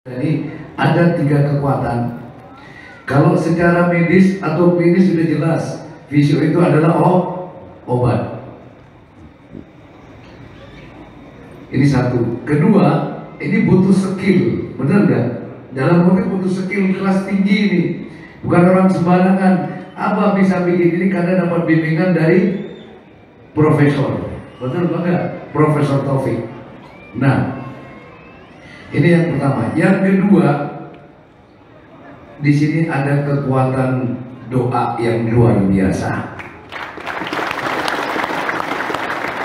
Jadi ada 3 kekuatan. Kalau secara medis atau klinis sudah jelas, fisio itu adalah obat. Ini satu. Kedua, ini butuh skill, benar nggak? Dalam konteks butuh skill kelas tinggi ini, bukan orang sembarangan. Abah bisa bikin ini karena dapat bimbingan dari profesor, betul nggak? Profesor Taufik. Nah, ini yang pertama. Yang kedua, di sini ada kekuatan doa yang luar biasa.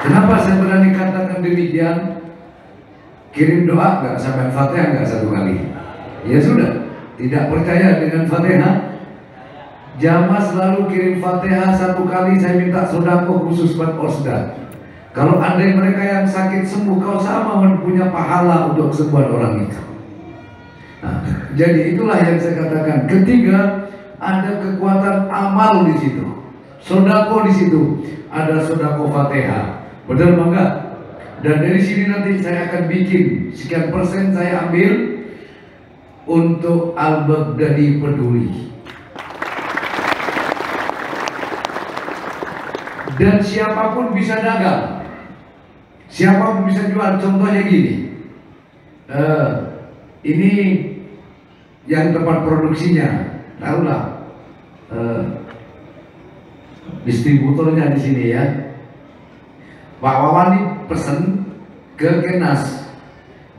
Kenapa saya berani katakan demikian? Kirim doa nggak sampai Fatihah nggak satu kali? Ya sudah, tidak percaya dengan Fatihah. Jamaah selalu kirim Fatihah 1 kali. Saya minta sodako khusus buat Osda. Kalau ada mereka yang sakit sembuh, kau sama punya pahala untuk kesembuhan orang itu. Nah, jadi itulah yang saya katakan. Ketiga, ada kekuatan amal di situ. Sodako di situ. Ada sodako Fatihah. Benar bangga? Dan dari sini nanti saya akan bikin sekian persen saya ambil untuk Al-Baghdadi Peduli. Dan siapapun bisa dagang, siapapun bisa jual. Contohnya gini, ini yang tempat produksinya, taruhlah distributornya di sini ya. Pak Wawan ini pesen ke Kenas,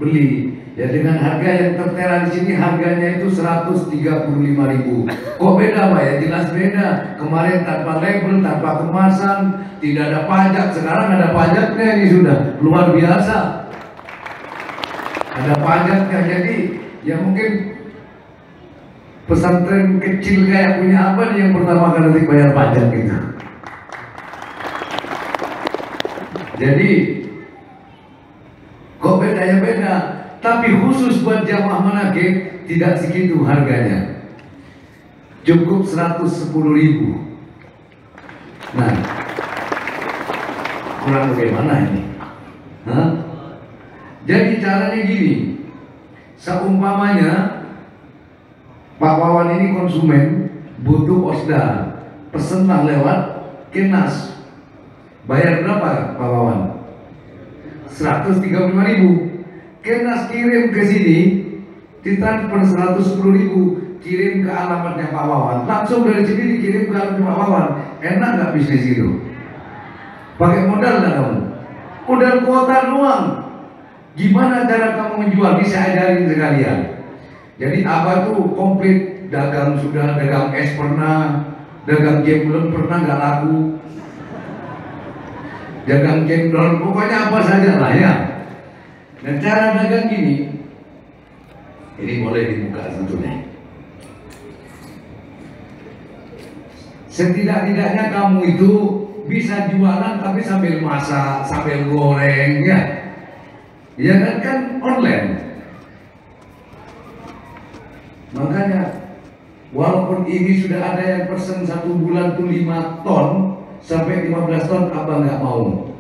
beli ya dengan harga yang tertera di sini. Harganya itu 135.000. Kok beda Pak ya? Jelas beda. Kemarin tanpa label, tanpa kemasan, tidak ada pajak. Sekarang ada pajaknya, ini sudah luar biasa. Ada pajaknya. Jadi ya mungkin pesantren kecil kayak punya apa nih yang pertama kali bayar pajak gitu. Jadi kok beda ya beda. Tapi khusus buat jamaah manakib tidak segitu harganya, cukup 110.000. Nah, kurang bagaimana ini? Hah? Jadi caranya gini, seumpamanya Pak Wawan ini konsumen butuh Osda, pesenlah lewat Kenas. Bayar berapa Pak Wawan? 135.000. Kenas kirim ke sini, ditransfer 110.000, kirim ke alamatnya Pak Wawan. Langsung dari sini dikirim ke alamatnya Pak Wawan. Enak nggak bisnis itu? Pakai modal nggak kamu? Modal kuota doang. Gimana cara kamu menjual? Bisa ajarin sekalian. Jadi Abah tuh komplit, dagang sudah, dagang es pernah, dagang game belum pernah nggak laku, dagang cendol, pokoknya apa saja lah ya. Dan cara dagang gini, ini boleh dibuka tentunya. Setidak-tidaknya kamu itu bisa jualan tapi sambil masak, sambil goreng ya. Ya kan online. Makanya walaupun ini sudah ada yang pesen 1 bulan tuh 5 ton sampai 15 ton, Abah nggak mau.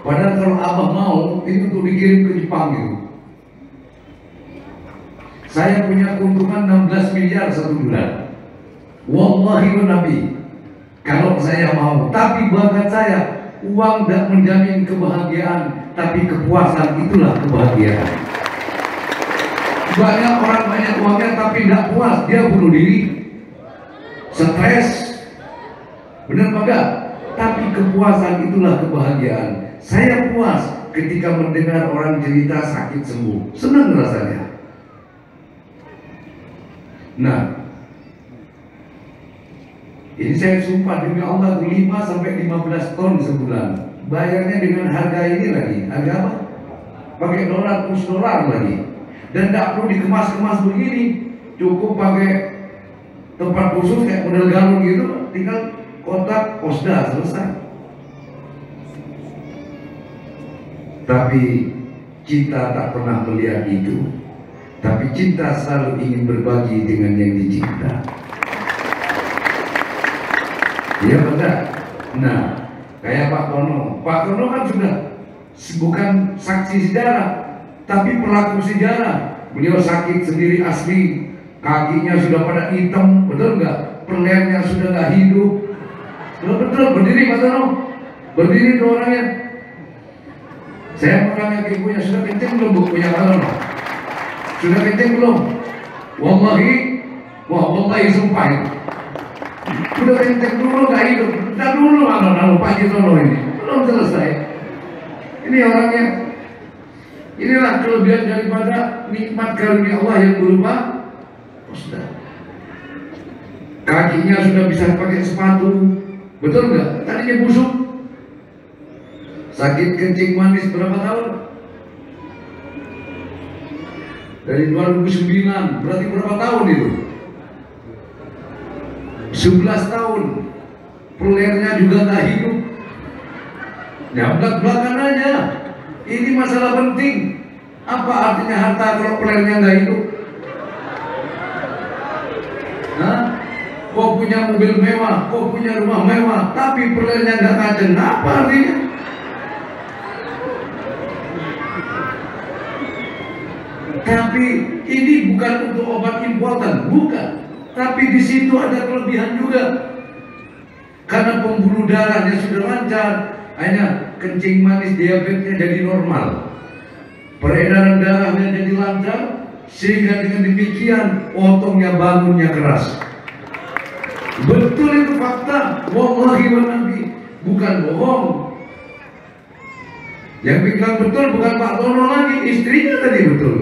Padahal kalau Abah mau, itu tuh dikirim ke Jepang gitu. Saya punya keuntungan 16 miliar 1 bulan. Wallahi wa nabi, kalau saya mau. Tapi bakat saya, uang tidak menjamin kebahagiaan, tapi kepuasan itulah kebahagiaan. Banyak orang banyak uangnya tapi tidak puas, dia bunuh diri, stres, benar enggak? Tapi kepuasan itulah kebahagiaan. Saya puas ketika mendengar orang cerita sakit sembuh, senang rasanya. Nah, ini saya sumpah demi Allah 5 sampai 15 ton sebulan. Bayarnya dengan harga ini lagi, harga apa? Pakai dolar, kurs dolar lagi. Dan tidak perlu dikemas-kemas begini, cukup pakai tempat khusus kayak model galon gitu, tinggal kotak Osda, selesai. Tapi cinta tak pernah melihat itu. Tapi cinta selalu ingin berbagi dengan yang dicinta. Iya benar. Nah, kayak Pak Tono. Pak Tono kan sudah bukan saksi sejarah, tapi pelaku sejarah. Beliau sakit sendiri asli, kakinya sudah pada hitam, betul nggak? Perlennya sudah nggak hidup. Betul, berdiri Pak Tono, berdiri tuh orangnya. Saya mau tanya ke ibunya, sudah kenceng belum bu punya Pak Tono? Sudah kenceng belum? Wallahi sumpah ya. Sudah kenceng dulu nggak hidup, sudah dulu lalu Pak Tono ini belum selesai. Ini orangnya. Inilah kelebihan daripada nikmat karunia Allah yang berupa sudah. Kakinya sudah bisa pakai sepatu, betul nggak? Tadinya busuk, sakit kencing manis berapa tahun? Dari 2009, berarti berapa tahun itu? 11 tahun. Pelernya juga nggak hidup. Ya belak-belakan aja. Ini masalah penting. Apa artinya harta kalau pelernya nggak hidup? Hah? Kau punya mobil mewah, kau punya rumah mewah, tapi pelernya nggak kaceng. Apa artinya? Tapi ini bukan untuk obat importan, bukan. Tapi di situ ada kelebihan juga. Karena pembuluh darahnya sudah lancar, hanya kencing manis diabetesnya jadi normal, peredaran darahnya jadi lancar, sehingga dengan demikian otongnya bangunnya keras. Betul itu fakta, wallahi wa nabi, bukan bohong. Yang bilang betul bukan Pak Tono lagi, istrinya tadi betul.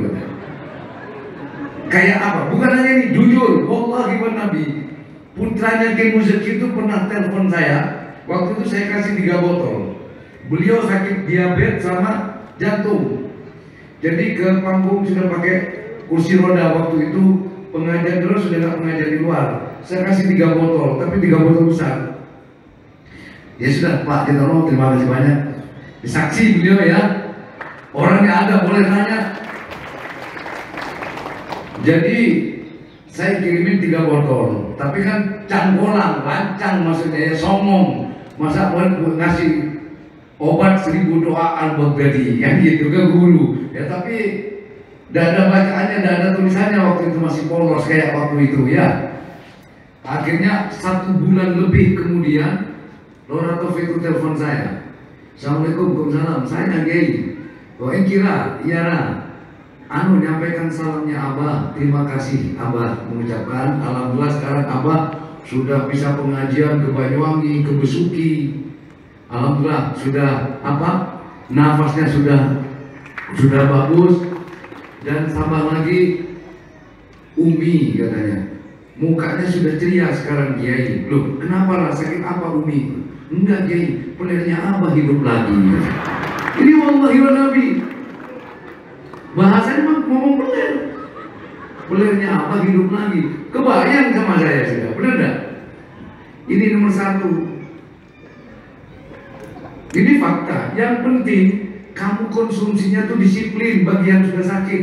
Kayak apa? Bukan hanya ini, jujur, wallahi wa nabi, putranya Ki Muzaki itu pernah telepon saya. Waktu itu saya kasih 3 botol. Beliau sakit diabetes sama jantung. Jadi ke panggung sudah pakai kursi roda waktu itu, pengajar terus sudah nggak mengajar di luar. Saya kasih 3 botol, tapi 3 botol besar. Ya sudah Pak Tono, terima kasih banyak. Disaksi beliau ya. Orangnya ada, boleh tanya. Jadi saya kirimin 3 botol, tapi kan cangkolang, lancang maksudnya ya, somong. Masa boleh ngasih obat 1000 doa al-Baghdadi yang gitu ke guru ya, tapi tidak ada bacaannya, tidak ada tulisannya, waktu itu masih polos kayak waktu itu ya. Akhirnya 1 bulan lebih kemudian Lora Taufik itu telepon saya, Assalamualaikum, waalaikumsalam, saya Nagei. Oh kira, iya nah, nyampaikan salamnya Abah, terima kasih Abah, mengucapkan alhamdulillah sekarang Abah sudah bisa pengajian ke Banyuwangi, ke Besuki. Alhamdulillah sudah nafasnya sudah bagus, dan tambah lagi Umi katanya mukanya sudah ceria sekarang Kiai. Loh kenapa lah, sakit apa Umi? Enggak Kiai, pelernya Abah hidup lagi. Ini wallahi wa nabi, bahasanya ngomong pelernya Abah hidup lagi. Kebayang sama saya sudah, benar enggak? Ini nomor 1. Ini fakta. Yang penting kamu konsumsinya tuh disiplin bagi yang sudah sakit.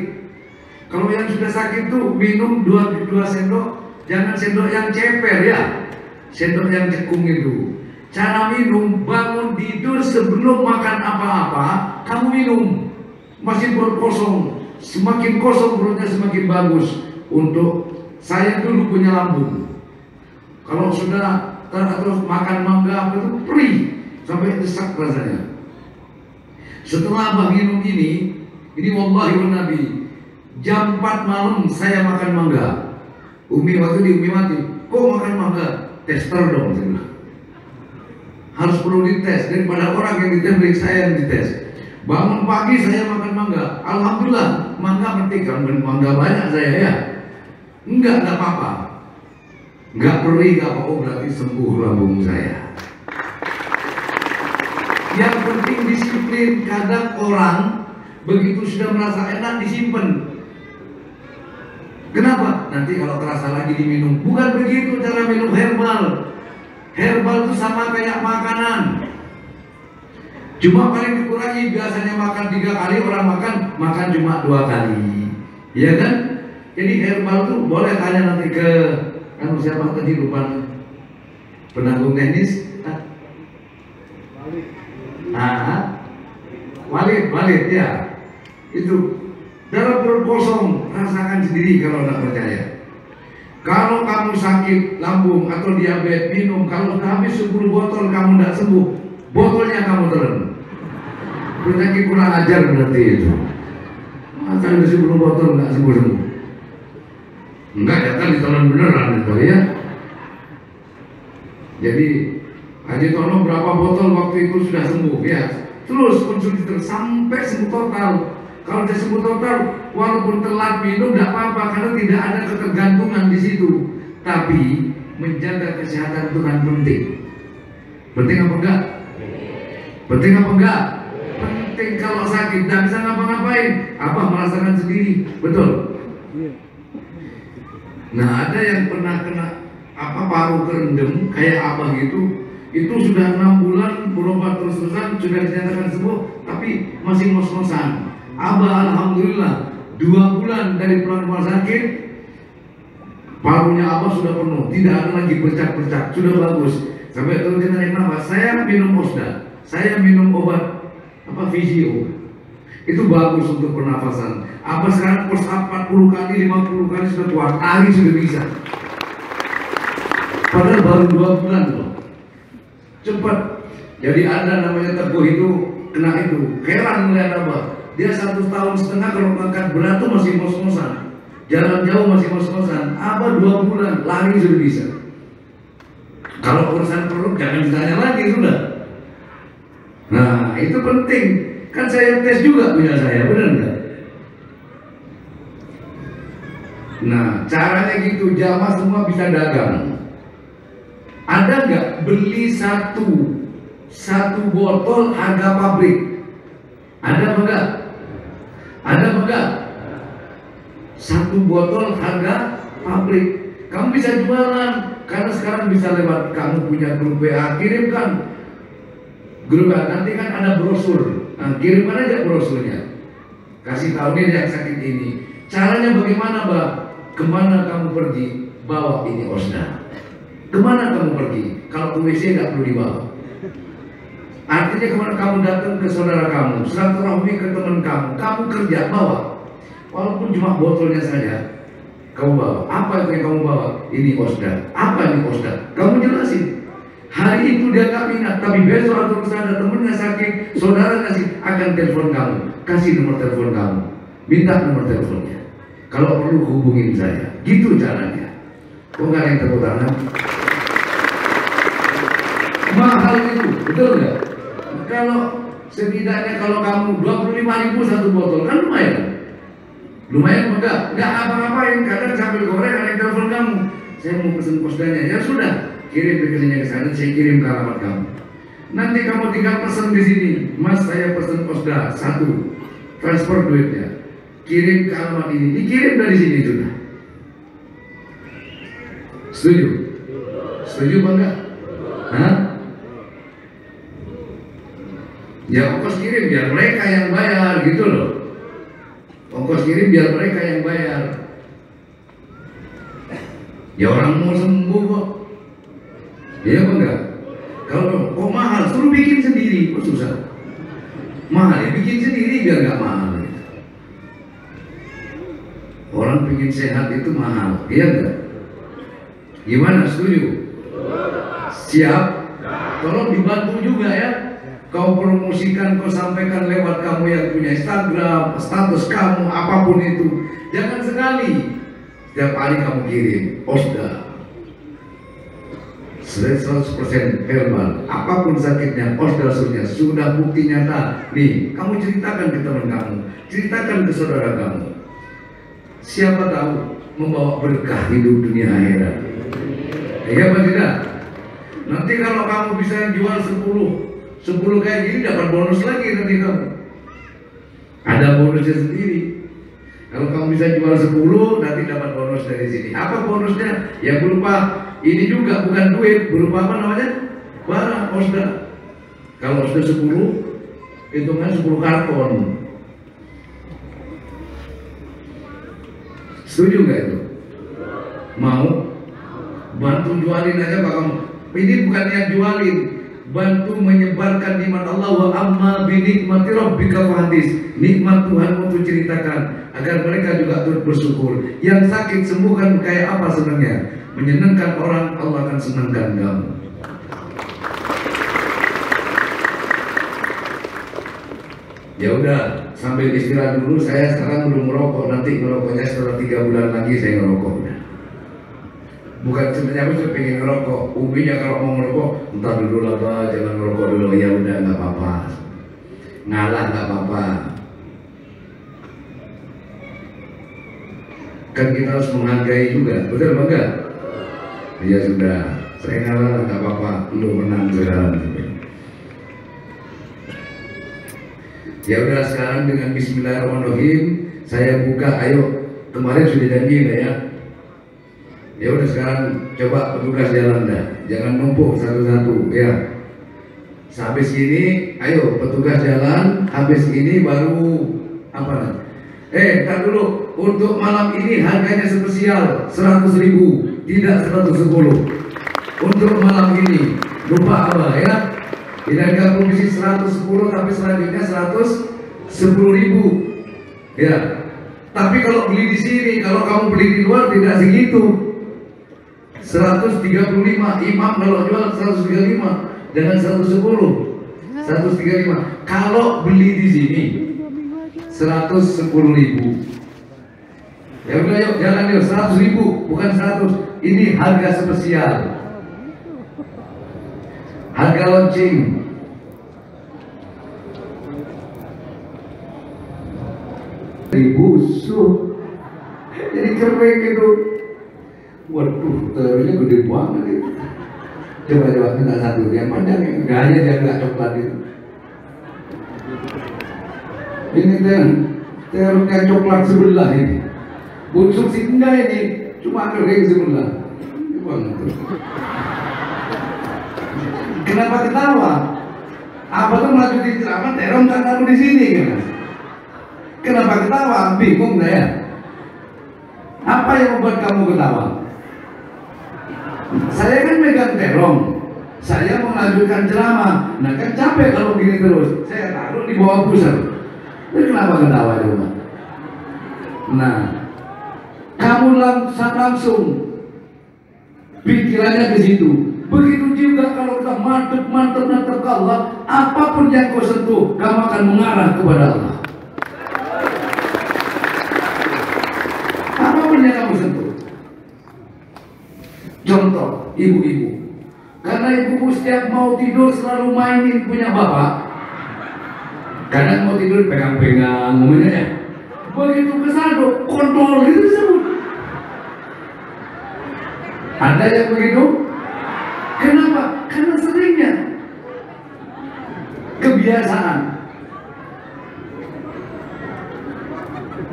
Kalau yang sudah sakit tuh minum 2 sendok, jangan sendok yang ceper ya, sendok yang cekung itu. Cara minum, bangun tidur sebelum makan apa-apa, kamu minum. Masih perut kosong, semakin kosong perutnya semakin bagus. Untuk saya dulu punya lambung, kalau sudah terus makan mangga itu perih sampai desak rasanya. Setelah Abah minum ini wallahi wa nabi, jam 4 malam saya makan mangga. Umi waktu di Umi mati, kok makan mangga? Tester dong, saya bilang. Harus perlu dites, daripada orang yang dites, baik saya yang dites. Bangun pagi saya makan mangga, alhamdulillah mangga matikan, mangga banyak saya ya. Enggak apa-apa, enggak perih, enggak apa-apa, berarti sembuh lambung saya. Yang penting disiplin. Kadang orang begitu sudah merasa enak disimpan. Kenapa? Nanti kalau terasa lagi diminum. Bukan begitu cara minum herbal. Herbal itu sama kayak makanan, cuma paling dikurangi. Biasanya makan 3 kali, orang makan cuma 2 kali, ya kan? Jadi herbal itu boleh tanya nanti ke siapa tadi, lupa, penanggung teknis. Walid ya, itu dalam perut kosong, rasakan sendiri kalau tidak percaya. Kalau kamu sakit lambung atau diabetes, minum. Kalau sudah habis 10 botol kamu tidak sembuh, botolnya kamu telan. Penyakit kurang ajar berarti itu. Masa ada 10 botol nggak sembuh-sembuh? Enggak ya kan, ditelan beneran itu ya. Jadi Haji Tono berapa botol waktu itu sudah sembuh ya. Terus konsumsi terus sampai sembuh total. Kalau dia sembuh total, walaupun telat minum tidak apa-apa karena tidak ada ketergantungan di situ. Tapi menjaga kesehatan itu kan penting. Penting apa enggak? Penting apa enggak? Penting. Kalau sakit tidak bisa ngapa-ngapain, apa merasakan sendiri, betul? Nah, ada yang pernah kena paru kerendam kayak abah gitu, itu sudah 6 bulan berobat terus-terusan, sudah dinyatakan sembuh, tapi masih ngos-ngosan. Abah alhamdulillah 2 bulan dari pulang rumah sakit, parunya abah sudah penuh, tidak ada lagi bercak-bercak, sudah bagus. Sampai terus dia naik nafas, saya minum Osda, saya minum obat Vizio, itu bagus untuk pernafasan. Abah sekarang push up 40 kali, 50 kali sudah kuat, lari sudah bisa. Padahal baru 2 bulan loh, cepat. Jadi ada namanya Teguh itu kena itu, heran melihat Abah. Dia 1,5 tahun kalau mengangkat berat tuh masih ngos-ngosan, jalan jauh masih ngos-ngosan. Abah 2 bulan lari sudah bisa. Kalau urusan perut jangan ditanya lagi sudah. Nah itu penting, kan saya tes juga punya saya, benar nggak? Nah caranya gitu, jamaah semua bisa dagang. Ada nggak beli satu botol harga pabrik? Ada apa enggak? Ada apa enggak? 1 botol harga pabrik. Kamu bisa jualan, karena sekarang bisa lewat kamu punya grup WA, kirimkan grup WA, nanti kan ada brosur. Nah, kirimkan aja brosurnya, kasih tahu nih yang sakit ini. Caranya bagaimana, Mbak? Kemana kamu pergi? Bawa ini Osda. Kemana kamu pergi? Kalau ke WC nggak perlu dibawa. Artinya kemana kamu datang ke saudara kamu, silaturahmi ke teman kamu kerja, bawa. Walaupun cuma botolnya saja, kamu bawa. Apa itu yang kamu bawa? Ini Osda. Apa ini Osda? Kamu jelasin. Hari itu dia nggak minat, tapi besok atau lusa ada temennya sakit, saudara kasih, akan telepon kamu, kasih nomor telepon kamu, minta nomor teleponnya. Kalau perlu hubungin saya. Gitu caranya. Kok nggak ada yang tepuk tangan? Mahal itu, betul nggak? Kalau setidaknya kalau kamu 25.000 1 botol kan lumayan. Lumayan enggak? Enggak apa-apain. Kadang sambil goreng ada yang telepon kamu, saya mau pesen Osdanya. Ya sudah, kirim rekeningnya ke sana, saya kirim ke alamat kamu. Nanti kamu tinggal pesen di sini, Mas saya pesen Osda 1, transfer duitnya, kirim ke alamat ini, dikirim dari sini sudah. Setuju? Setuju apa enggak? Hah? Ya ongkos kirim biar mereka yang bayar, gitu loh. Ongkos kirim biar mereka yang bayar. Ya orang mau sembuh kok. Iya apa enggak? Kalau kok mahal, suruh bikin sendiri, kok susah. Mahal ya bikin sendiri biar nggak mahal. Orang pengen sehat itu mahal, iya enggak? Gimana, setuju? Siap? Tolong dibantu juga ya. Kau promosikan, kau sampaikan lewat kamu yang punya Instagram, status kamu, apapun itu. Jangan sekali, setiap hari kamu kirim Osda 100% herbal, apapun sakitnya, Osda sudah bukti nyata. Nih, kamu ceritakan ke teman kamu, ceritakan ke saudara kamu. Siapa tahu membawa berkah hidup dunia akhirat. Ya apa tidak? Nanti kalau kamu bisa jual 10 kayak gini dapat bonus lagi nanti kamu. Ada bonusnya sendiri. Kalau kamu bisa jual 10 nanti dapat bonus dari sini. Apa bonusnya? Ya berupa ini juga, bukan duit, berupa apa namanya? Barang Osda. Kalau Osda 10, hitungan 10 karton. Setuju nggak itu? Mau? Bantu jualin aja Pak kamu. Ini bukan yang jualin, bantu menyebarkan nikmat Allah. Wa amma bi nikmati rabbika fahdis, nikmat Tuhan untuk ceritakan agar mereka juga turut bersyukur. Yang sakit sembuhkan, kayak apa senangnya? Menyenangkan orang, Allah akan senangkan kamu. Ya udah, sambil istirahat dulu. Saya sekarang belum merokok, nanti ngerokoknya setelah 3 bulan lagi saya ngerokok. Bukan sebenarnya aku pengen ngerokok. Uminya kalau mau ngerokok, entar dulu lah Pak, jangan ngerokok dulu. Ya udah, nggak apa-apa. Ngalah nggak apa-apa. Kan kita harus menghargai juga, betul Pak enggak? Ya sudah, saya ngalah nggak apa-apa. Lu menang sekarang. Ya udah, sekarang dengan Bismillahirrahmanirrahim saya buka. Ayo, kemarin sudah janji nggak ya? Ya udah, sekarang coba petugas jalan dah, jangan numpuk satu-satu ya. Habis ini, ayo petugas jalan. Habis ini baru apa? Ntar dulu. Untuk malam ini harganya spesial 100.000, tidak 110. Untuk malam ini, lupa apa ya? Di harga promosi 110, tapi selanjutnya 110.000 ya. Tapi kalau beli di sini, kalau kamu beli di luar tidak segitu. 135, imam kalau jual 135, jangan 110, 135. Kalau beli di sini 110.000. Ya udah yuk, jalan yuk, 100.000 bukan 100. Ini harga spesial, harga launching. Busuk, jadi kering gitu. Waduh, telurnya gede banget itu. Coba minta satu yang panjang, yang gaya dia nggak coklat itu. Ini telurnya coklat sebelah ini. Busuk sih enggak ini, cuma kering sebelah. Kenapa ketawa? Apa tuh melanjutin ceramah terong tak taruh di sini kan? Kenapa ketawa? Bingung saya. Apa yang membuat kamu ketawa? Saya kan megang terong, saya melanjutkan ceramah. Nah kan capek kalau begini terus. Saya taruh di bawah pusat. Terus kenapa ketawa coba? Nah, kamu langsung pikirannya ke situ. Begitu juga kalau kita mantep ke Allah, apapun yang kau sentuh, kamu akan mengarah kepada Allah. Apapun yang kamu sentuh. Contoh, ibu-ibu. Karena ibu setiap mau tidur selalu mainin punya bapak. Kadang mau tidur pegang-pegang, ngomongnya. Begitu kesana, kontrol itu disebut. Ada yang begitu? Kenapa? Karena seringnya kebiasaan.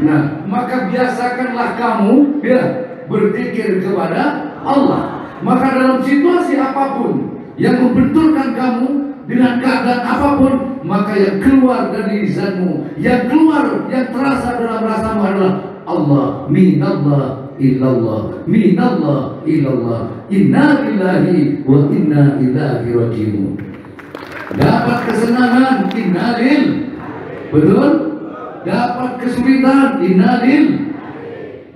Nah, maka biasakanlah kamu ya berpikir kepada Allah. Maka dalam situasi apapun yang membenturkan kamu dengan keadaan apapun, maka yang keluar dari lisanmu, yang keluar, yang terasa dalam rasamu adalah Allah. Minallah illallah, minallah illallah, inna lillahi wa inna ilaihi rajiun. Dapat kesenangan, innalil, betul? Dapat kesulitan, innalil.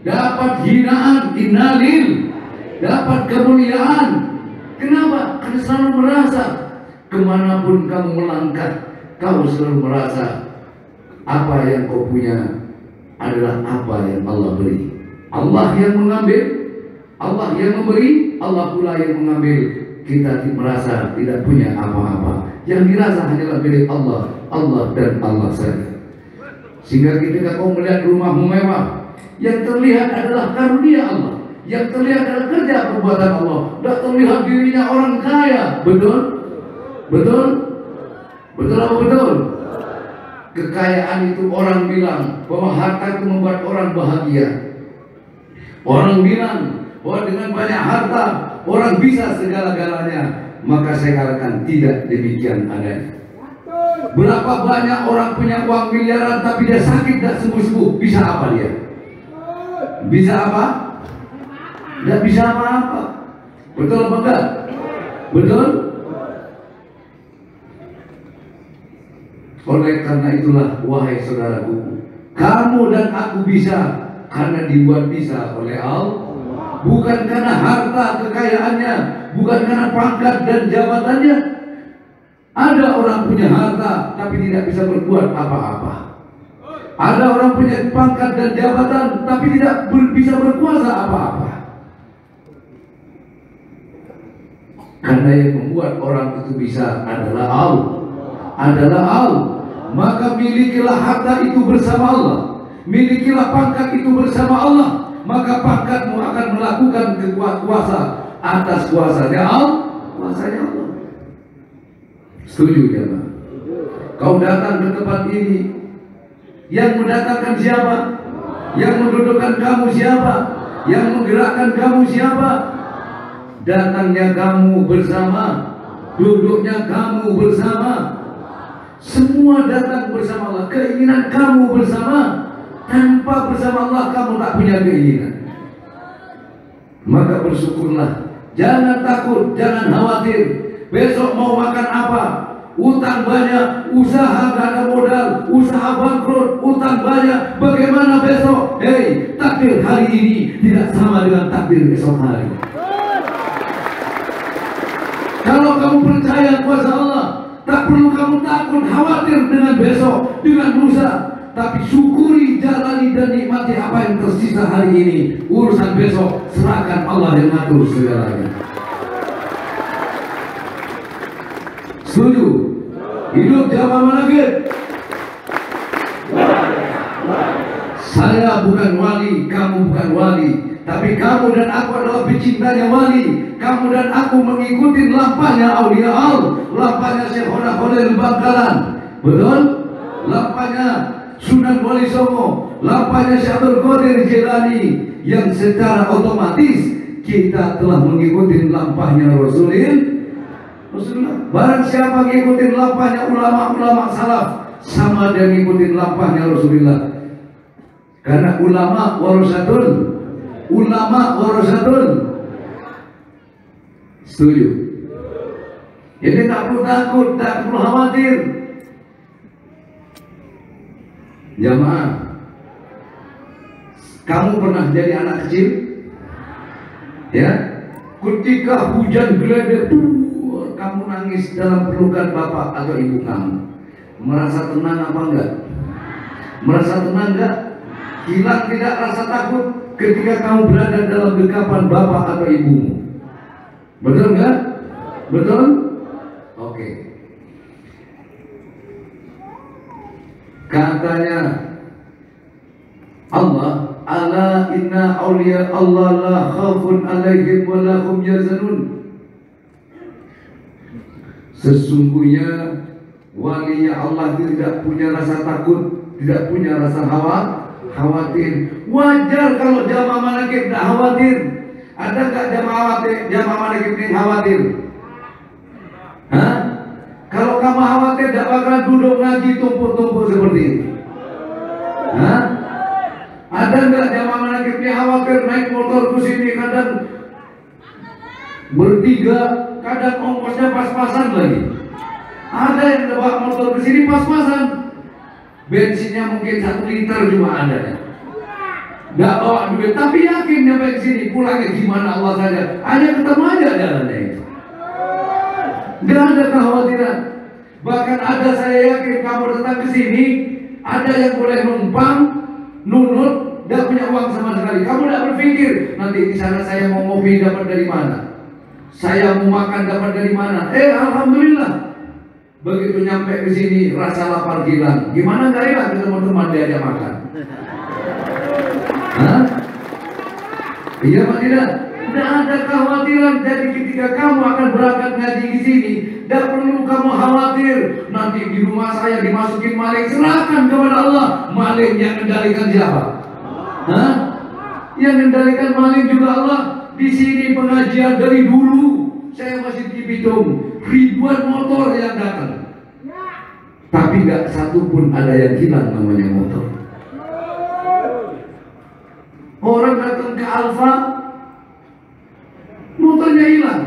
Dapat hinaan, innalil. Dapat kemuliaan. Kenapa? Karena selalu merasa kemanapun kamu melangkah, kau selalu merasa apa yang kau punya adalah apa yang Allah beri. Allah yang mengambil, Allah yang memberi, Allah pula yang mengambil. Kita merasa tidak punya apa-apa. Yang dirasa hanyalah milik Allah, Allah dan Allah saja. Sehingga ketika kau melihat rumahmu mewah, yang terlihat adalah karunia Allah, yang terlihat adalah kerja perbuatan Allah. Tidak terlihat dirinya orang kaya. Betul? Betul? Betul apa betul? Kekayaan itu orang bilang bahwa harta itu membuat orang bahagia. Orang bilang bahwa dengan banyak harta orang bisa segala-galanya. Maka saya katakan tidak demikian adanya. Berapa banyak orang punya uang miliaran tapi dia sakit tidak sembuh-sembuh. Bisa apa dia? Bisa apa? Tidak bisa apa-apa. Betul apa enggak? Betul? Oleh karena itulah, wahai saudaraku, kamu dan aku bisa karena dibuat bisa oleh Allah. Bukan karena harta kekayaannya, bukan karena pangkat dan jabatannya. Ada orang punya harta tapi tidak bisa berbuat apa-apa. Ada orang punya pangkat dan jabatan tapi tidak bisa berkuasa apa-apa. Karena yang membuat orang itu bisa adalah Allah. Maka milikilah harta itu bersama Allah. Milikilah pangkat itu bersama Allah. Maka pangkatmu akan melakukan kuasa atas kuasanya Allah. Setuju ya Pak? Kau datang ke tempat ini, yang mendatangkan siapa? Yang mendudukkan kamu siapa? Yang menggerakkan kamu siapa? Datangnya kamu bersama, duduknya kamu bersama, semua datang bersama Allah. Keinginan kamu bersama. Tanpa bersama Allah kamu tak punya keinginan. Maka bersyukurlah. Jangan takut, jangan khawatir. Besok mau makan apa? Utang banyak, usaha gak ada modal, usaha bangkrut, utang banyak. Bagaimana besok? Hei, takdir hari ini tidak sama dengan takdir esok hari. Kalau kamu percaya kuasa Allah, tak perlu kamu takut, khawatir dengan besok, dengan lusa. Tapi syukuri, jalani dan nikmati apa yang tersisa hari ini. Urusan besok serahkan Allah yang ngatur segalanya. Setuju? Hidup zaman lagi. Saya bukan wali, kamu bukan wali, tapi kamu dan aku adalah pecintanya wali. Kamu dan aku mengikuti lampahnya aulia Allah, lampahnya Syekhona Khalil Bangkalan. Betul? Lampahnya Sunan Wali Songo, lampahnya Syekh Abdul Qadir Jilani, yang secara otomatis kita telah mengikuti lampahnya Rasulullah. Barang siapa mengikuti lampahnya ulama-ulama salaf, sama dia mengikuti lampahnya Rasulullah. Karena ulama warasatul. Setuju? Jadi tak perlu takut, tak perlu khawatir. Jamaah, kamu pernah jadi anak kecil? Ya, ketika hujan geledek, kamu nangis dalam pelukan bapak atau ibu kamu. Merasa tenang apa enggak? Merasa tenang enggak? Hilang tidak rasa takut ketika kamu berada dalam dekapan bapak atau ibumu? Betul enggak? Betul? Oke. Katanya Allah, ala inna awliya Allah la khafun alaihim wa la hum yazanun. Sesungguhnya walinya Allah tidak punya rasa takut, tidak punya rasa khawatir. Wajar kalau jamaah manakib tidak khawatir. Ada nggak jamaah manakib yang khawatir? Hah? Kalau kamu khawatir, tidak bakalan duduk ngaji tumpuk-tumpuk seperti ini. Hah? Ada nggak jamaah manakib yang khawatir naik motor ke sini, kadang bertiga, kadang ongkosnya pas-pasan lagi. Ada yang bawa motor ke sini pas-pasan, bensinnya mungkin 1 liter cuma ada. Nggak bawa duit, tapi yakin nyampe ke sini, pulangnya gimana Allah saja. Hanya ketemu aja jalannya itu. Nggak ada kekhawatiran. Bahkan ada, saya yakin kamu datang ke sini, ada yang boleh numpang, nunut, tidak punya uang sama sekali. Kamu tidak berpikir nanti di sana saya mau ngopi dapat dari mana, saya mau makan dapat dari mana. Alhamdulillah, begitu nyampe ke sini rasa lapar hilang. Gimana nggak enak ketemu teman diajak makan? Hah? Iya Pak, tidak? Tidak ada kekhawatiran. Jadi ketika kamu akan berangkat ngaji di sini, tidak perlu kamu khawatir nanti di rumah saya dimasukin maling. Serahkan kepada Allah. Maling yang kendalikan siapa? Hah? Yang kendalikan maling juga Allah. Di sini pengajian dari dulu, saya masih di Bitung, ribuan motor yang datang, tapi nggak satu pun ada yang hilang namanya motor. Orang datang ke Alfa, motornya hilang.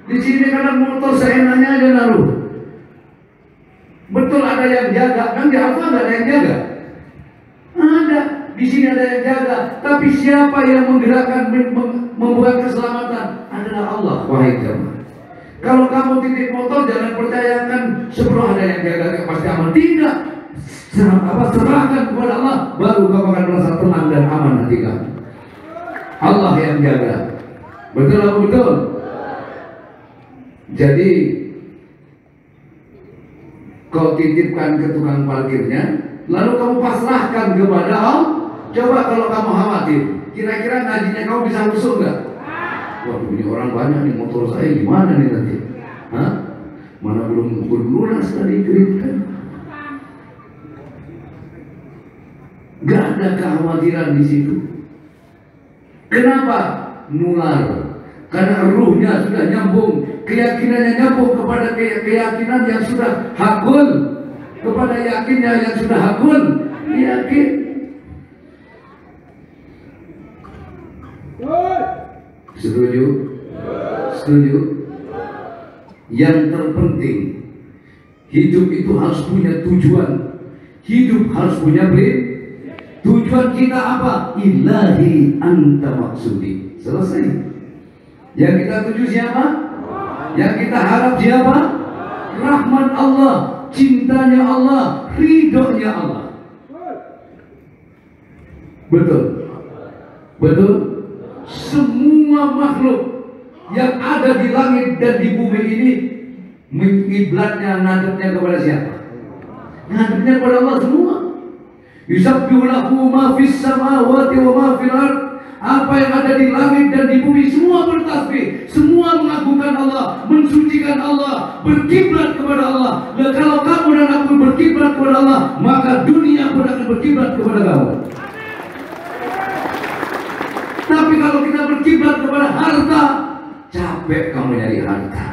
Di sini kadang motor seenaknya aja naruh. Betul ada yang yang jaga? Kan di Alfa nggak ada yang jaga. Ada, di sini ada yang jaga. Tapi siapa yang menggerakkan, membuat keselamatan adalah Allah. Wahai jemaah, kalau kamu titip motor jangan percayakan sebelum ada yang jaga pasti aman. Tidak. Serahkan kepada Allah, baru kamu akan merasa tenang dan aman hati kamu. Allah yang jaga. Betul atau betul? Jadi kau titipkan ke tukang parkirnya, lalu kamu pasrahkan kepada Allah. Coba kalau kamu khawatir, kira-kira ngajinya kamu bisa masuk nggak? Waduh, ini orang banyak nih, motor saya gimana nih nanti? Hah? Mana belum lunas tadi kirimkan? Gak ada kekhawatiran di situ. Kenapa? Nular. Karena ruhnya sudah nyambung, keyakinannya nyambung kepada keyakinan yang sudah hakul, kepada yakinnya yang sudah hakul, yakin. Setuju? Setuju? Yang terpenting, hidup itu harus punya tujuan. Hidup harus punya tujuan kita apa? Ilahi anta maksudi. Selesai. Yang kita tuju siapa? Yang kita harap siapa? Rahmat Allah, cintanya Allah, ridhonya Allah. Betul? Betul? Semua makhluk yang ada di langit dan di bumi ini kiblatnya, ngadepnya kepada siapa? Ngadepnya kepada Allah semua. Yusabbihu lahu ma fis samawati wa ma fil ard. Apa yang ada di langit dan di bumi semua bertasbih, semua mengagungkan Allah, mensucikan Allah, berkiblat kepada Allah. Dan kalau kamu dan aku berkiblat kepada Allah, maka dunia pun akan berkiblat kepada kamu. Tapi kalau kita berkiblat kepada harta, capek kamu nyari harta.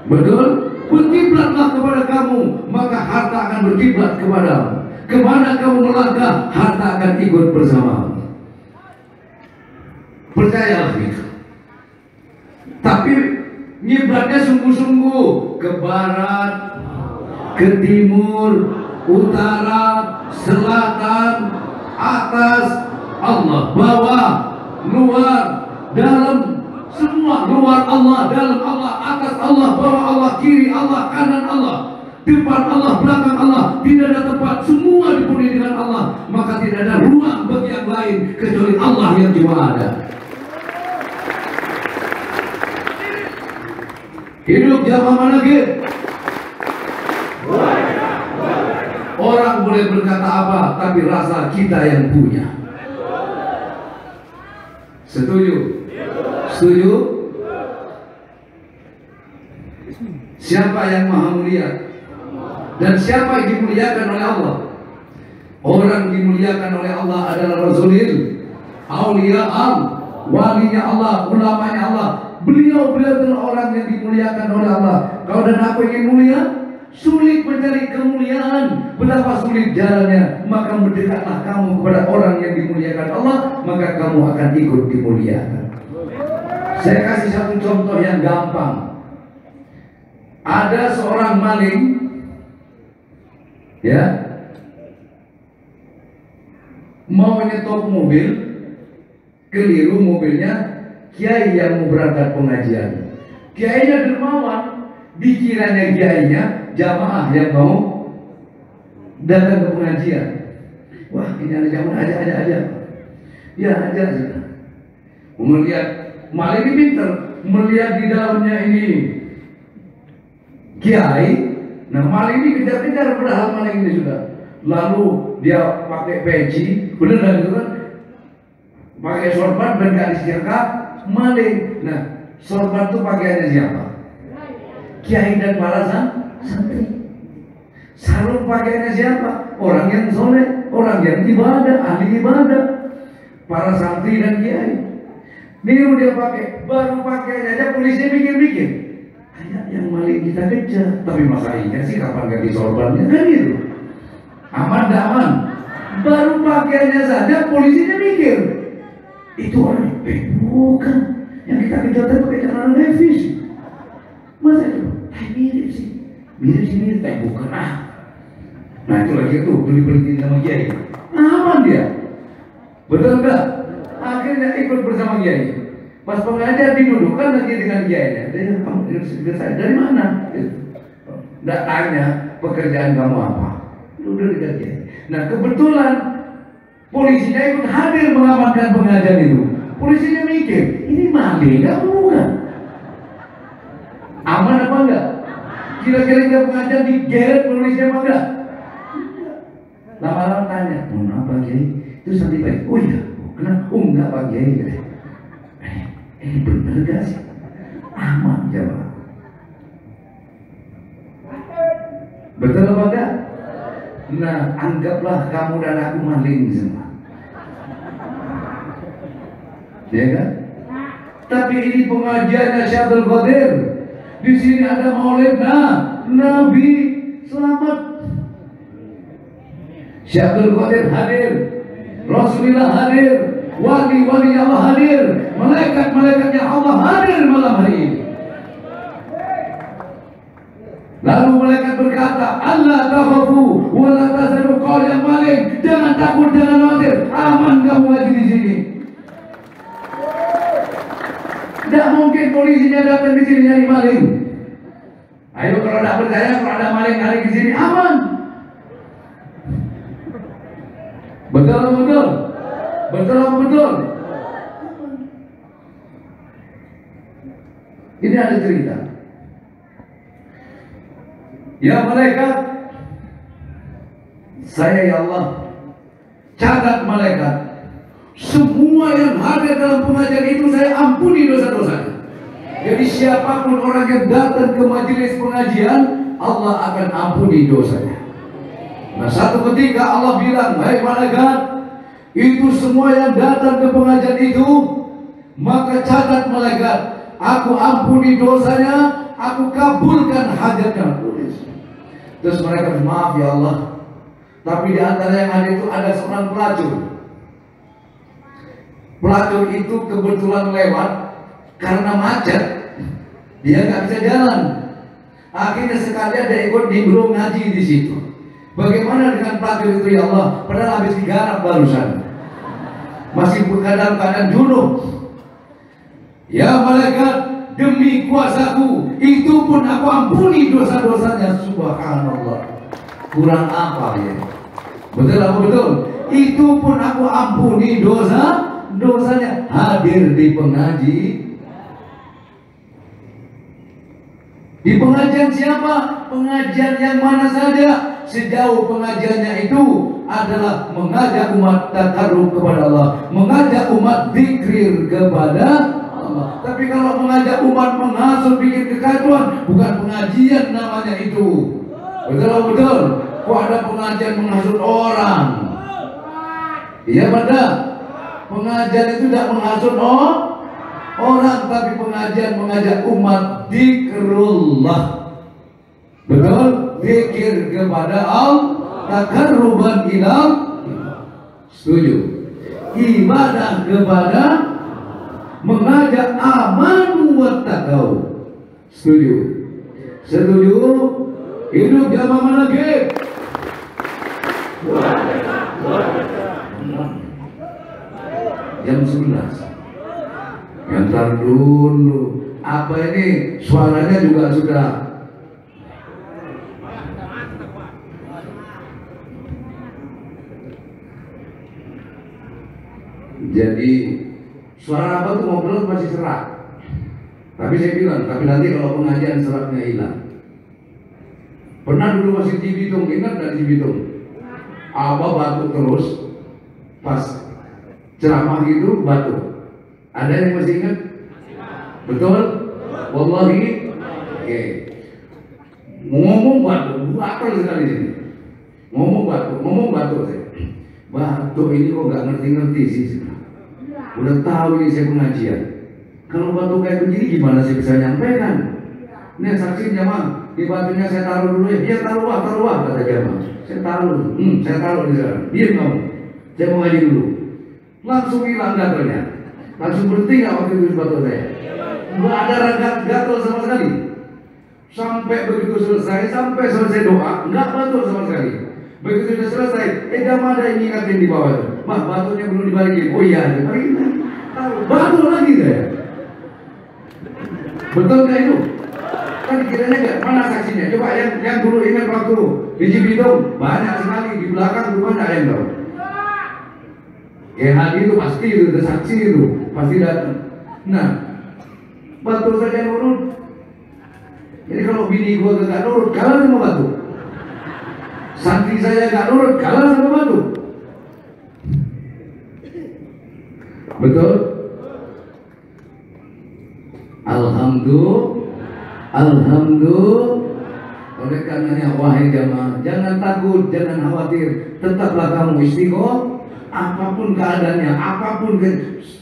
Betul? Berkiblatlah kepada kamu, maka harta akan berkiblat kepadamu. Kemana kamu melangkah, harta akan ikut bersamamu. Percayalah itu. Tapi nyiblatnya sungguh-sungguh ke barat, ke timur, utara, selatan, atas, Allah, bawah, luar, dalam, semua. Luar Allah, dalam Allah, atas Allah, bawah Allah, kiri Allah, kanan Allah, depan Allah, belakang Allah. Tidak ada tempat, semua dipenuhi dengan Allah. Maka tidak ada ruang bagi yang lain kecuali Allah yang cuma ada. Hidup zaman lagi. Orang boleh berkata apa, tapi rasa kita yang punya. Setuju? Setuju? Siapa yang maha mulia? Dan siapa yang dimuliakan oleh Allah? Orang dimuliakan oleh Allah adalah Rasulul, Aulia Allah, walinya Allah, ulamanya Allah. Beliau adalah orang yang dimuliakan oleh Allah. Kau dan aku ingin mulia, sulit mencari kemuliaan, betapa sulit jalannya. Maka mendekatlah kamu kepada orang yang dimuliakan Allah, maka kamu akan ikut dimuliakan. Saya kasih satu contoh yang gampang. Ada seorang maling, ya, mau nyetop mobil, keliru mobilnya. Kiai yang mau berangkat pengajian, kiainya dermawan, dikiranya kiainya jamaah yang mau datang ke pengajian. Wah, ini ada jamaah, aja. Ya, aja. Melihat maling ini pinter, melihat di dalamnya ini kiai. Nah, maling ini kejar-kejar, padahal maling ini sudah. Lalu dia pakai peci, bener kan? Pakai sorban dan gak disirkat. Maling. Nah, sorban itu pakaiannya siapa? Kiai dan para santri. Sarung pakaiannya siapa? Orang yang soleh, orang yang ibadah, ahli ibadah. Para santri dan kiai. Ini dia pakai, baru pakaiannya aja polisi mikir-mikir. Kayak yang maling kita kejar. Tapi masa iya sih kapan ganti sorbannya? Kan gitu. Aman gak aman? Baru pakaiannya saja polisinya mikir. Itu orang, bukan yang kita kejar pakai celana levis. Masa itu? Mirip sih, mirip, bukan Nah itu lagi tuh dibeliin sama kiai. Aman dia. Betul enggak? Akhirnya ikut bersama kiai. Pas pengajar didudukkan lagi dengan kiai. Dia, kamu saya dari mana? Nggak tanya pekerjaan kamu apa. Duduk dengan kiai. Nah kebetulan polisinya ikut hadir mengamankan pengajar itu. Polisinya mikir, ini maling nggak bukan? Aman apa enggak? Kira-kira dia pengajar digeret polisinya apa enggak? Lama-lama tanya, mohon maaf Pak Kiai, itu santai baik. Oh iya, kenapa? Oh enggak Pak Kiai. Bener gak sih? Aman jawab. Betul apa enggak? Nah, anggaplah kamu dan aku maling semua. Ya kan? Tapi ini pengajiannya Syabdul Qadir. Di sini ada maulid Nabi selamat. Syabdul Qadir hadir, Rasulullah hadir, wali-wali Allah hadir, malaikat-malaikatnya Allah hadir malam hari ini. Lalu malaikat berkata, Allah takhafu wa la tahzanu, kau yang maling, jangan takut, jangan khawatir, aman kamu lagi di sini. Tidak mungkin polisinya datang di sini nyari maling. Ayo kalau tidak percaya, kalau ada maling di sini aman. Betul atau betul? Betul atau betul? Ini ada cerita. Ya malaikat, saya ya Allah, catat malaikat, semua yang hadir dalam pengajian itu saya ampuni dosa-dosanya. Jadi siapapun orang yang datang ke majelis pengajian, Allah akan ampuni dosanya. Nah satu ketika Allah bilang, baik malaikat, itu semua yang datang ke pengajian itu, maka catat malaikat, aku ampuni dosanya, aku kabulkan hajatnya. Terus mereka, maaf ya Allah, tapi di antara yang ada itu ada seorang pelacur. Pelacur itu kebetulan lewat karena macet, dia nggak bisa jalan. Akhirnya sekalian dia ikut nimbrung ngaji di situ. Bagaimana dengan pelacur itu ya Allah? Padahal habis digarap barusan, masih dalam keadaan junub. Ya malaikat, demi kuasaku, itu pun aku ampuni dosa-dosanya. Subhanallah. Kurang apa ya? Betul apa betul? Itu pun aku ampuni dosanya. Hadir di di pengajian siapa? Pengajian yang mana saja, sejauh pengajiannya itu adalah mengajak umat takarrub kepada Allah, mengajak umat zikir kepada Allah. Tapi kalau mengajak umat menghasut bikin kekacauan, bukan pengajian namanya itu. Betul betul. Kok ada pengajian menghasut orang? Iya benar. Pengajian itu tidak menghasut orang, tapi pengajian mengajak umat zikrullah. Betul? Zikir kepada Allah, takarruban ilal. Setuju? Ibadah kepada, mengajak amanu wa taqau. Setuju? Setuju? Hidup zaman mana lagi? Jam 11. Ntar dulu. Apa ini? Suaranya juga sudah. Jadi suara apa tuh ngobrol masih serak. Tapi saya bilang, tapi nanti kalau pengajian seraknya hilang. Pernah dulu masih di Bitung, ingat gak di Bitung? Abah batuk terus, pas ceramah gitu batuk. Ada yang masih ingat? Betul? Wallahi. Oke. Ngomong batuk sekali sini. Ngomong batuk saya. Batuk ini kok gak ngerti-ngerti sih. Udah tahu ini saya pengajian. Kalau batuk kayak begini gimana saya bisa nyampaikan? Ini saksi jamaah. Di batunya saya taruh dulu ya. Dia taruh kata jamaah. Saya taruh di sana. Diam kamu. Saya mau ngaji dulu. Langsung hilang gatalnya. Langsung berhenti nggak waktu itu batuk saya? Nggak ada gatal sama sekali. Sampai begitu selesai doa, nggak batuk sama sekali. Begitu sudah selesai, jamaah ada yang ingatin di bawah itu, Mah batunya belum dibalikin. Oh iya, dibalikin lagi. Batu lagi saya. Betul nggak itu? Kan kiranya nggak, mana saksinya? Coba yang dulu ingat waktu biji bidung banyak sekali di belakang rumah nggak yang tahu. Hadi itu pasti itu, ada saksi itu pasti datang. Nah, batu saja nurut. Jadi kalau bini gua nggak nurut, kalah sama batu. Santri saya nggak nurut, kalah sama batu. Betul? Alhamdulillah. Oleh karenanya wahai jamaah, jangan takut, jangan khawatir, tetaplah kamu istiqomah. Apapun keadaannya, apapun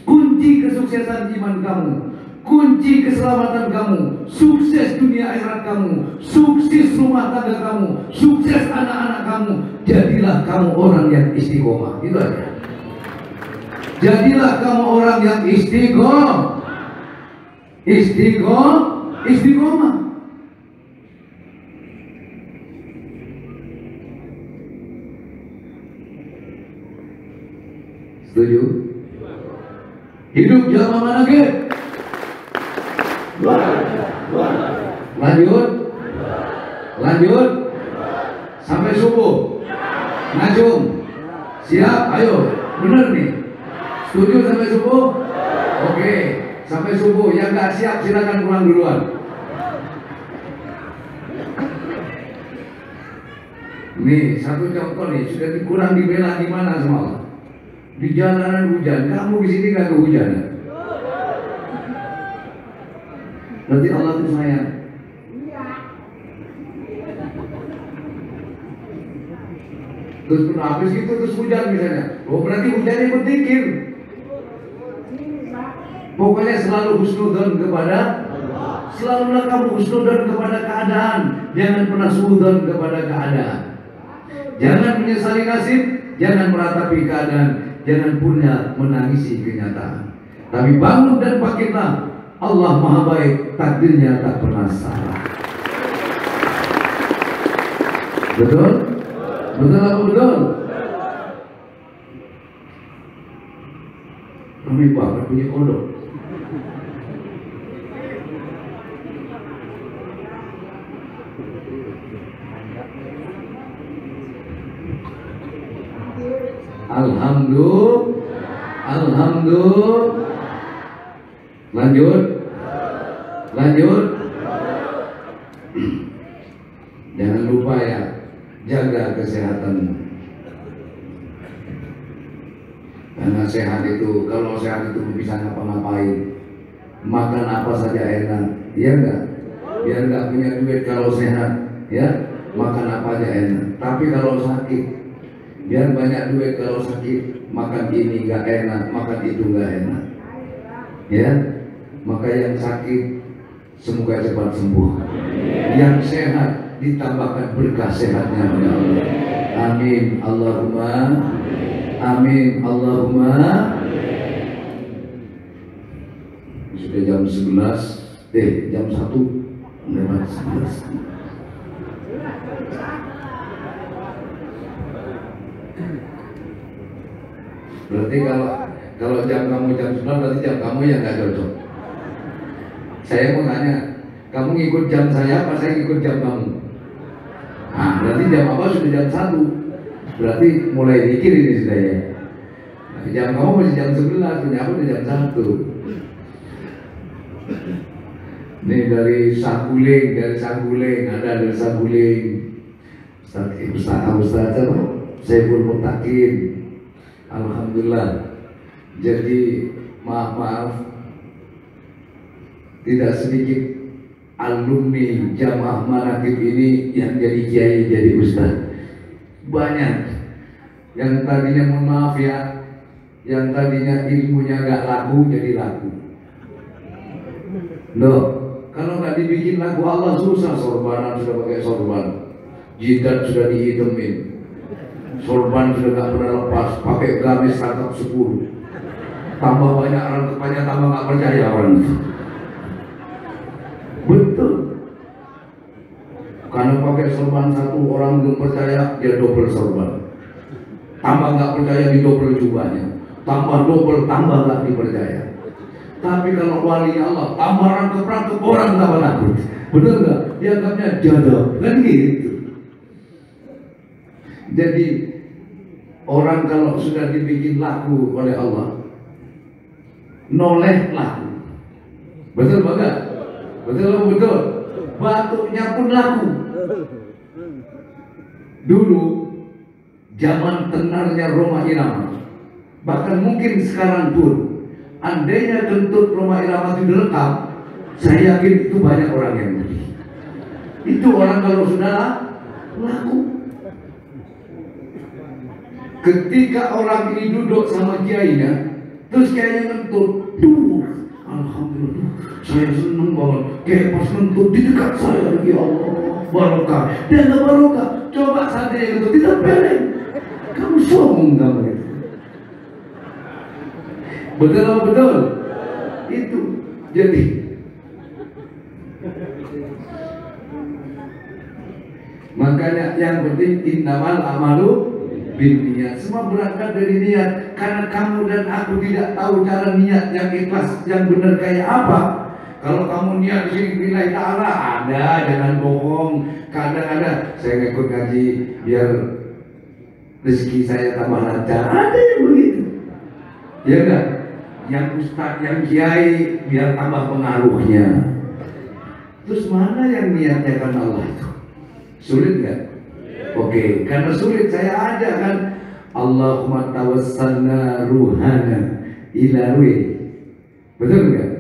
kunci kesuksesan iman kamu, kunci keselamatan kamu, sukses dunia akhirat kamu, sukses rumah tangga kamu, sukses anak-anak kamu, jadilah kamu orang yang istiqomah. Itu aja. Jadilah kamu orang yang istiqomah. Istiqomah. Setuju? Hidup zaman mana ke? Lanjut sampai subuh. Najum. Siap? Ayo. Bener nih. Setuju sampai subuh? Oke. Sampai subuh. Yang nggak siap silakan pulang duluan. Nih satu contoh nih, sudah kurang dibela di mana semalam? Di jalanan hujan, kamu di sini nggak kehujanan. Berarti Allah itu sayang. Terus habis itu terus hujan misalnya, oh berarti hujannya berzikir. Pokoknya selalu husnudzon kepada Allah. Selalulah kamu husnudzon kepada keadaan, jangan pernah suudzon kepada keadaan. Jangan menyesali nasib, jangan meratapi keadaan, jangan pula menangisi kenyataan. Tapi bangun dan bangkitlah. Allah Maha Baik, takdirnya tak pernah salah. Betul? Betul apa betul? Kami bakal punya kodok. Alhamdulillah. Lanjut. Jangan lupa ya, jaga kesehatanmu. Karena sehat itu, kalau sehat itu bisa ngapa-ngapain, makan apa saja enak, ya enggak? Biar enggak punya duit kalau sehat, ya makan apa aja enak. Tapi kalau sakit, biar banyak duit kalau sakit, makan ini nggak enak, makan itu nggak enak, ya. Maka yang sakit semoga cepat sembuh, yang sehat ditambahkan berkah sehatnya oleh Allah. Amin Allahumma amin Allahumma. Sudah jam 11, jam 1 lewat 11. Berarti kalau jam kamu jam 9 berarti jam kamu yang nggak cocok. Saya mau tanya, kamu ngikut jam saya apa saya ngikut jam kamu? Nah, berarti jam apa sudah jam 1. Berarti mulai dikir ini sudah ya. Nah, jam kamu masih jam 11, punya aku udah jam 1. Ini dari Saguling, ada dari Saguling. Ustaz apa? Saya pun mutakin. Alhamdulillah. Jadi maaf, tidak sedikit alumni jamaah manaqib ini yang jadi kiai, jadi ustaz. Banyak yang tadinya, mohon maaf ya, yang tadinya ilmunya nggak laku jadi laku. Loh, kalau nggak dibikin lagu Allah susah. Sorbanan sudah pakai sorban, jidat sudah dihitemin, sorban sudah nggak pernah lepas, pakai gamis kakak 10. Tambah banyak orang kepanjang, tambah nggak percaya orang. Betul. Karena pakai sorban sorban satu, orang belum percaya dia double sorban, tambah nggak percaya di double jubahnya, tambah double, tambah nggak dipercaya. Tapi kalau wali Allah tambah rangkep-rangkep, orang tambah takut, betul nggak? Dianggapnya jadab, kan gitu. Jadi orang kalau sudah dibikin laku oleh Allah, noleh laku, betul banget, betul. Batuknya pun laku. Dulu zaman tenarnya Roma Irama, bahkan mungkin sekarang pun, andainya kentut Roma Irama itu direkam, saya yakin itu banyak orang yang beli. Itu orang kalau sudah laku. Ketika orang ini duduk sama kiainya, terus kiainya kentut, alhamdulillah, saya senang banget. Kayak pas kentut di dekat saya, ya Allah, barokah. Dan gak barokah, coba saja yang kentut tidak peleng. Kamu sombong kamu itu. Betul. Itu jadi makanya yang penting innamal amalu binniyat. Semua berangkat dari niat. Karena kamu dan aku tidak tahu cara niat yang ikhlas, yang benar kayak apa. Kalau kamu niat di sini nilai ta'ala, ada, jangan bohong. Kadang-kadang saya ngikut ngaji biar rezeki saya tambah lancar, ada yang begitu, ya enggak? Yang ustadz, yang kiai biar tambah pengaruhnya. Terus mana yang niatnya karena Allah itu? Sulit nggak? Oke, karena sulit saya aja kan. Allahumma tawassalna ruhana ila ruhi. Betul nggak?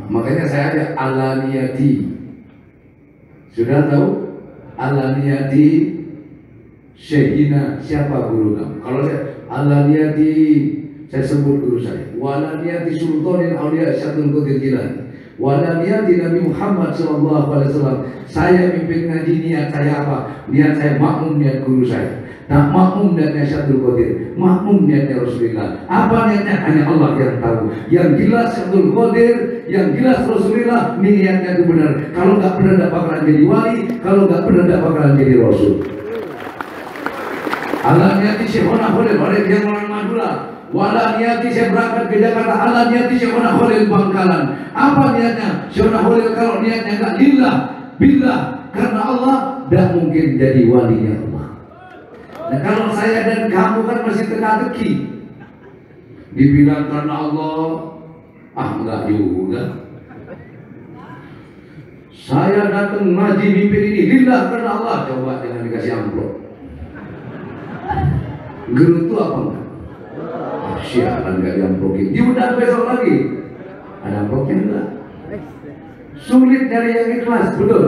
Makanya saya ada ala niyati. Sudah tahu? Ala niyati Syekhina, siapa guru kamu? Kalau saya ala niyati, saya sebut guru saya. Wala niyati sultanin awliya Syaikhul Qadir Jilani. Wala niyati Nabi Muhammad SAW. Saya pimpin ngaji, niat saya apa? Niat saya makmum niat guru saya. Tak makmum niatnya Syaikhul Qadir, makmum niatnya Rasulullah. Apa niatnya? Hanya Allah yang tahu. Yang jelas Syaikhul Qadir, yang jelas Rasulullah, niatnya itu benar. Kalau nggak benar tidak bakalan jadi wali, kalau nggak benar tidak bakalan jadi Rasul. Ala niyati Syekhona Khalil, balik yang orang Madura. Wala niyati saya berangkat ke Jakarta. Ala niyati Syekhona Khalil Bangkalan. Apa niatnya? Syekhona Khalil kalau niatnya enggak lillah, billah, karena Allah, tidak mungkin jadi walinya Allah. Nah kalau saya dan kamu kan masih teka-teki, dibilang karena Allah, enggak juga. Saya datang ngaji mimpin ini lillah karena Allah, coba jangan dikasih amplop. Gerutu apa enggak? Sialan enggak diamplokin. Diundang besok lagi, ada amplopnya enggak? Sulit cari yang ikhlas, betul?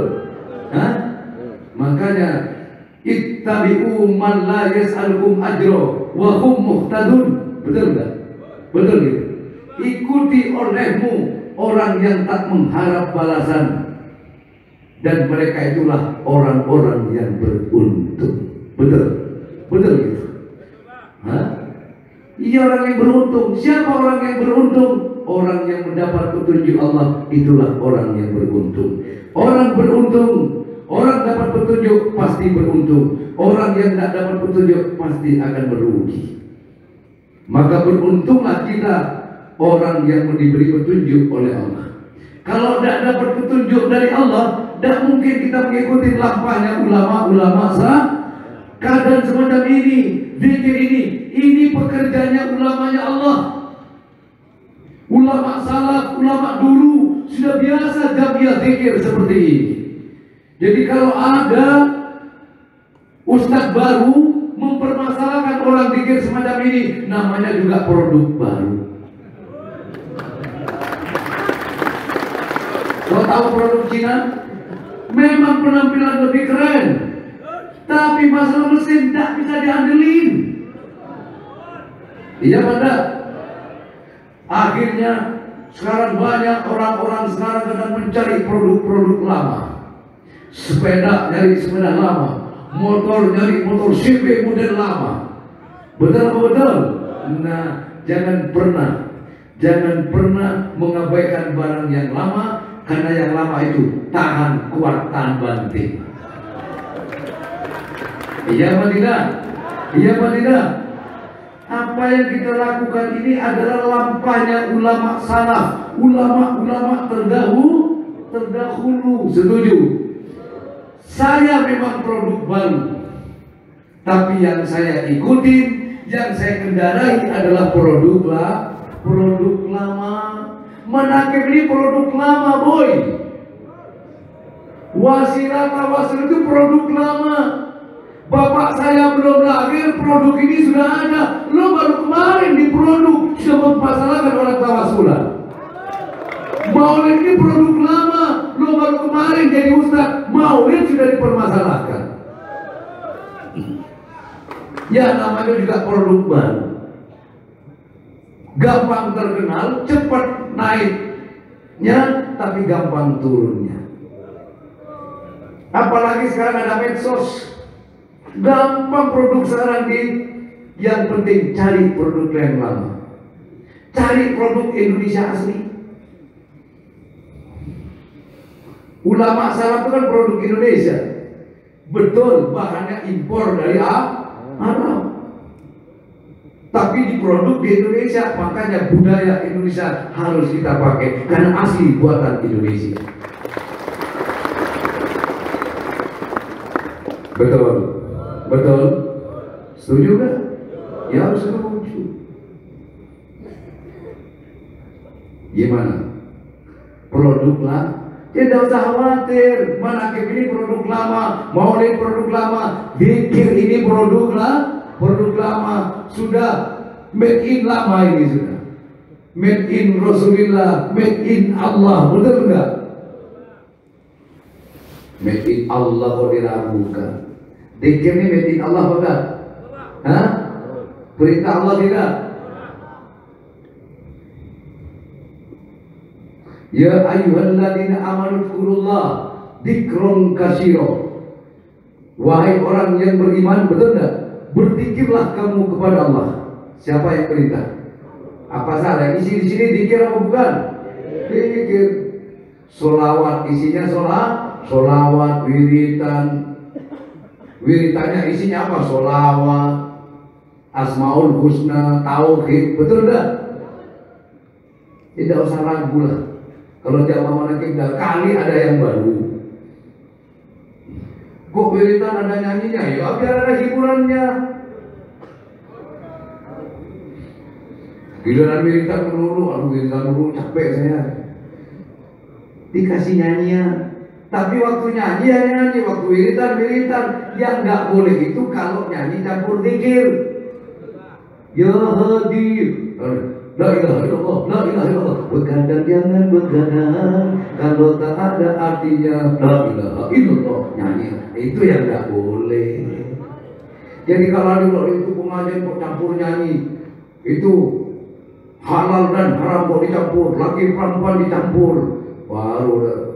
Hah? Makanya ittabi'u man la yas'alukum ajro wa hum muhtadun. Betul enggak? Betul gitu. Ikuti olehmu orang yang tak mengharap balasan, dan mereka itulah orang-orang yang beruntung. Betul? Betul gitu. Hah? Iya, orang yang beruntung. Siapa orang yang beruntung? Orang yang mendapat petunjuk Allah, itulah orang yang beruntung. Orang beruntung, orang dapat petunjuk pasti beruntung. Orang yang tidak dapat petunjuk pasti akan merugi. Maka beruntunglah kita, orang yang diberi petunjuk oleh Allah. Kalau tidak dapat petunjuk dari Allah, tidak mungkin kita mengikuti lampahnya ulama-ulama sah. Keadaan semacam ini, zikir ini pekerjaannya ulamanya Allah. Ulama salaf, ulama dulu sudah biasa jamiah zikir seperti ini. Jadi kalau ada ustadz baru mempermasalahkan orang zikir semacam ini, namanya juga produk baru. Kau tahu produk Cina? Memang penampilan lebih keren, tapi masalah mesin tidak bisa diandelin. Iya pada akhirnya sekarang banyak orang-orang sekarang sedang mencari produk-produk lama. Sepeda nyari sepeda lama, motor nyari motor CB model lama. Betul betul. Nah, jangan pernah mengabaikan barang yang lama, karena yang lama itu tahan, kuat, tahan banting. Iya apa tidak? Iya apa tidak? Apa yang kita lakukan ini adalah lampahnya ulama salaf, ulama-ulama terdahulu. Setuju? Saya memang produk baru, tapi yang saya ikutin, yang saya kendarai adalah produk lama. Manakib ini produk lama, boy. Wasilah tawasul itu produk lama. Bapak saya belum lahir, produk ini sudah ada. Lo baru kemarin diproduk, sudah mempermasalahkan orang tawasulan. Maulid ini produk lama. Lo baru kemarin jadi ustaz, maulid sudah dipermasalahkan. Ya namanya juga produk baru. Gampang terkenal, cepat naiknya, tapi gampang turunnya. Apalagi sekarang ada medsos. Gampang produk sekarang yang penting cari produk yang lama, cari produk Indonesia asli. Ulama salaf itu kan produk Indonesia, betul bahannya impor dari Arab, tapi diproduk di Indonesia. Makanya budaya Indonesia harus kita pakai karena asli buatan Indonesia. Betul. Betul? Setuju gak? Ya harus setuju. Gimana? Produk lah. Tidak usah khawatir. Manakib ini produk lama, maulid produk lama, zikir ini produk lama. Sudah made in lama ini sudah. Made in Rasulullah, made in Allah. Betul enggak? Made in Allah kok diragukan. Zikir ini made in Allah bukan? Hah? Perintah Allah tidak? Ya ayyuhalladzina amanu dzkurullah dzikron katsira. Wahai orang yang beriman, betul enggak? Berzikirlah kamu kepada Allah. Siapa yang perintah? Apa salah? Isi di sini zikir apa bukan? Zikir. Solawat isinya solawat wiritan. Wiritannya isinya apa? Solawat, Asmaul Husna, Tauhid, betul enggak? Tidak usah ragu lah. Kalau jamaah manakib kali ada yang baru. Kok wiritan ada nyanyinya? Ya biar ada hiburannya. Giliran wiritan melulu, wiritan melulu capek saya. Dikasih nyanyian. Tapi waktu nyanyi ya nyanyi, waktu wiritan. Yang nggak boleh itu kalau nyanyi campur zikir. Ya hadir, la ilaha illallah, la ilaha illallah. Begadang jangan begadang, kalau tak ada artinya la ilaha illallah. Nyanyi itu yang nggak boleh. Jadi kalau itu pengajian kok campur nyanyi, itu halal dan haram kok dicampur, laki perempuan dicampur.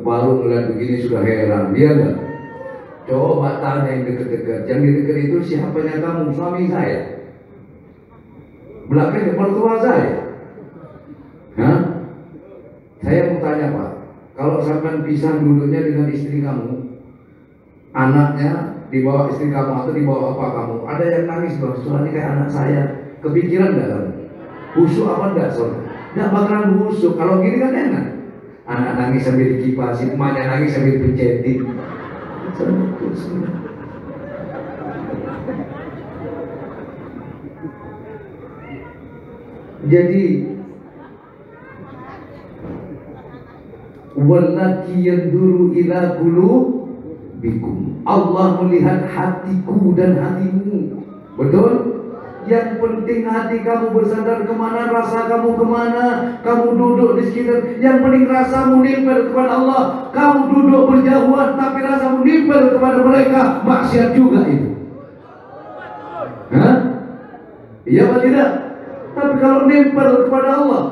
Baru ngeliat begini sudah heran, dia enggak? Coba tanya yang dekat-dekat. Yang di dekat itu siapanya kamu? Suami saya. Belakangnya mertua saya. Hah? Saya mau tanya Pak, kalau sampai pisah duduknya dengan istri kamu, anaknya dibawa istri kamu atau dibawa apa kamu, ada yang nangis loh, soalnya kayak anak saya. Kepikiran enggak kamu? Khusyuk apa enggak soalnya? Enggak bakalan khusyuk. Kalau gini kan enak. Anak nangis sambil dikipasin, emaknya nangis sambil dipencetin. Jadi wallati yanduru ila qulubikum. Allah melihat hatiku dan hatimu. Betul? Yang penting hati kamu bersandar kemana, rasa kamu kemana. Kamu duduk di sekitar, yang penting rasamu nimbal kepada Allah. Kamu duduk berjauhan tapi rasamu nimbal kepada mereka, maksiat juga itu. Hah? Iya atau tidak? Tapi kalau nimbal kepada Allah,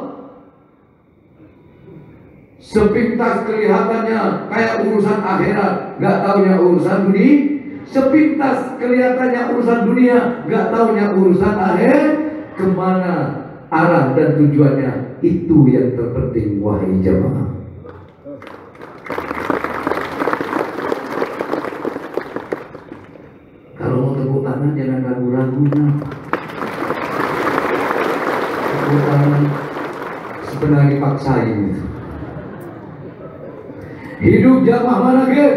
sepintas kelihatannya kayak urusan akhirat, gak taunya urusan dunia. Sepintas kelihatannya urusan dunia, gak taunya urusan akhir. Kemana arah dan tujuannya, itu yang terpenting wahai jamaah. Kalau mau teguh pernah dipaksain itu. Hidup jamaah mana ke?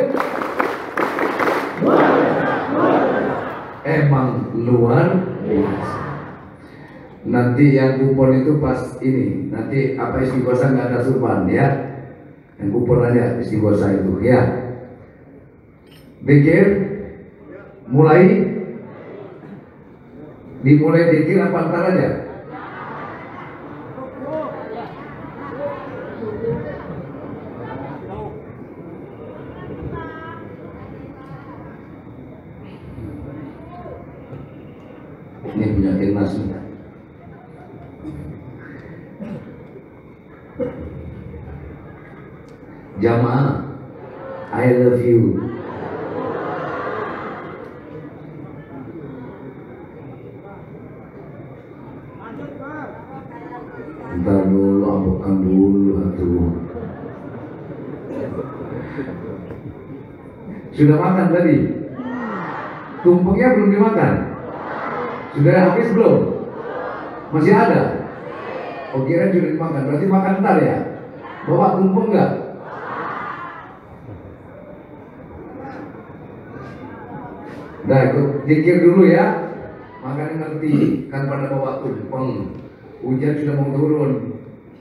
Emang luar biasa. Nanti yang kupon itu pas ini, nanti apa istighosa nggak ada surban ya. Yang kupon aja istighosa itu ya. Dikir, mulai, dimulai dikir apa antar aja? Ini punya timnas nih. Jamaah, I love you. Bentar dulu, ambekan dulu atuh. Sudah makan tadi? Tumpengnya belum dimakan? Sudah habis belum? Masih ada? Oh kira sudah dimakan, berarti makan ntar ya? Bawa tumpeng nggak? Nah ikut zikir dulu ya. Makanya ngerti, kan pada bawa tumpeng. Hujan sudah mau turun.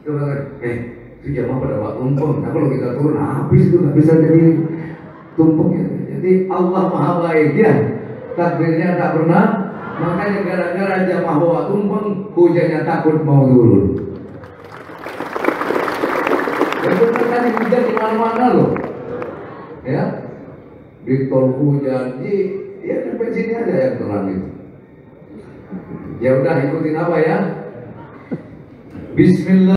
Itu itu jamaah pada bawa tumpeng. Nah kalau kita turun habis itu nggak bisa jadi tumpengnya. Jadi Allah Maha Baik ya. Takdirnya tak pernah. Makanya gara-gara jamaah bawa tumpeng, hujannya takut mau turun. Ya benar kan hujan di mana-mana loh. Ya, di tol hujan, ya sampai sini aja yang terang itu. Ya udah ikutin apa ya? Bismillah.